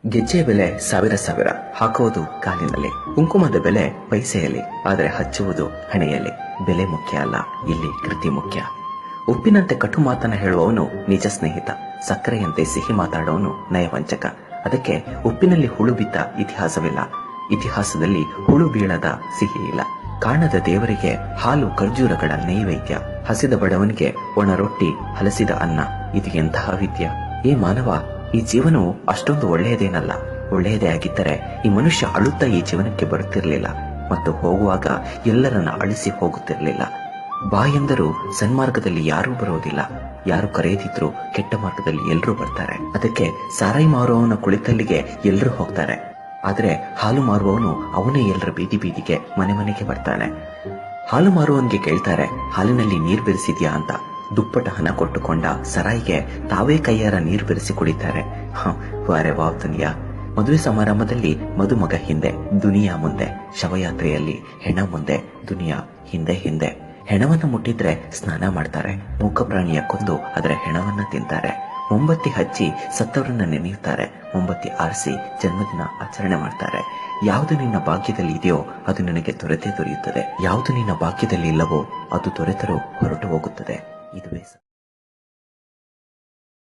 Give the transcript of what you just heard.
ಗೆಜ್ಜೆಯ ಬೆಲೆ ಸಾವಿರ ಸಾವಿರ, ಹಾಕುವುದು ಕಾಲಿನಲ್ಲಿ. ಕುಂಕುಮದ ಬೆಲೆ ಪೈಸೆಯಲ್ಲಿ, ಆದರೆ ಹಚ್ಚುವುದು ಹಣೆಯಲ್ಲಿ. ಬೆಲೆ ಮುಖ್ಯ ಅಲ್ಲ, ಇಲ್ಲಿ ಕೃತಿ ಮುಖ್ಯ. ಉಪ್ಪಿನಂತೆ ಕಟು ಮಾತನ್ನ ಹೇಳುವವನು ನಿಜ ಸ್ನೇಹಿತ, ಸಕ್ಕರೆಯಂತೆ ಸಿಹಿ ಮಾತಾಡುವವನು ನಯವಂಚಕ. ಅದಕ್ಕೆ ಉಪ್ಪಿನಲ್ಲಿ ಹುಳು ಬಿದ್ದ ಇತಿಹಾಸವಿಲ್ಲ, ಇತಿಹಾಸದಲ್ಲಿ ಹುಳು ಬೀಳದ ಸಿಹಿ ಇಲ್ಲ. ಕಾಣದ ದೇವರಿಗೆ ಹಾಲು ಖರ್ಜೂರಗಳ ನೈವೇದ್ಯ, ಹಸಿದ ಬಡವನಿಗೆ ಒಣ ರೊಟ್ಟಿ ಹಲಸಿದ ಅನ್ನ. ಇದು ಎಂತಹ ವಿದ್ಯ! ಏ ಮಾನವ, ಈ ಜೀವನವು ಅಷ್ಟೊಂದು ಒಳ್ಳೆಯದೇನಲ್ಲ. ಒಳ್ಳೆಯದೇ ಆಗಿದ್ದರೆ ಈ ಮನುಷ್ಯ ಅಳುತ್ತಾ ಈ ಜೀವನಕ್ಕೆ ಬರುತ್ತಿರಲಿಲ್ಲ ಮತ್ತು ಹೋಗುವಾಗ ಎಲ್ಲರನ್ನ ಅಳಿಸಿ ಹೋಗುತ್ತಿರಲಿಲ್ಲ. ಬಾ ಎಂದರೂ ಸನ್ಮಾರ್ಗದಲ್ಲಿ ಯಾರೂ ಬರೋದಿಲ್ಲ, ಯಾರು ಕರೆಯದಿದ್ರು ಕೆಟ್ಟ ಮಾರ್ಗದಲ್ಲಿ ಎಲ್ಲರೂ ಬರ್ತಾರೆ. ಅದಕ್ಕೆ ಸಾರಾಯಿ ಮಾರುವವನ ಕುಳಿತಲ್ಲಿಗೆ ಎಲ್ಲರೂ ಹೋಗ್ತಾರೆ, ಆದ್ರೆ ಹಾಲು ಮಾರುವವನು ಅವನೇ ಎಲ್ಲರ ಬೀದಿ ಬೀದಿಗೆ ಮನೆ ಮನೆಗೆ ಬರ್ತಾನೆ. ಹಾಲು ಮಾರುವವನಿಗೆ ಕೇಳ್ತಾರೆ, ಹಾಲಿನಲ್ಲಿ ನೀರು ಬೆರೆಸಿದ್ಯಾ ಅಂತ. ದುಪ್ಪಟ ಹಣ ಕೊಟ್ಟುಕೊಂಡ ಸರಾಯಿಗೆ ತಾವೇ ಕೈಯಾರ ನೀರು ಬೆರೆಸಿ ಕುಡಿತಾರೆ. ವಾರೆ ವಾವ್ ದುನಿಯಾ. ಮದುವೆ ಸಮಾರಂಭದಲ್ಲಿ ಮದುಮಗ ಹಿಂದೆ, ದುನಿಯಾ ಮುಂದೆ. ಶವಯಾತ್ರೆಯಲ್ಲಿ ಹೆಣ ಮುಂದೆ, ದುನಿಯಾ ಹಿಂದೆ ಹಿಂದೆ. ಹೆಣವನ್ನು ಮುಟ್ಟಿದ್ರೆ ಸ್ನಾನ ಮಾಡ್ತಾರೆ, ಮೂಕ ಪ್ರಾಣಿಯ ಕೊಂದು ಅದರ ಹೆಣವನ್ನ ತಿಂತಾರೆ. ಮೊಂಬತ್ತಿ ಹಚ್ಚಿ ಸತ್ತವರನ್ನ ನೆನೆಯುತ್ತಾರೆ, ಮೊಂಬತ್ತಿ ಆರಿಸಿ ಜನ್ಮದಿನ ಆಚರಣೆ ಮಾಡ್ತಾರೆ. ಯಾವುದು ನಿನ್ನ ಭಾಗ್ಯದಲ್ಲಿ ಇದೆಯೋ ಅದು ನಿನಗೆ ದೊರೆತೇ ದೊರೆಯುತ್ತದೆ, ಯಾವುದು ನಿನ್ನ ಭಾಗ್ಯದಲ್ಲಿ ಇಲ್ಲವೋ ಅದು ದೊರೆತರೂ ಹೊರಟು ಹೋಗುತ್ತದೆ. ಇದುವೇ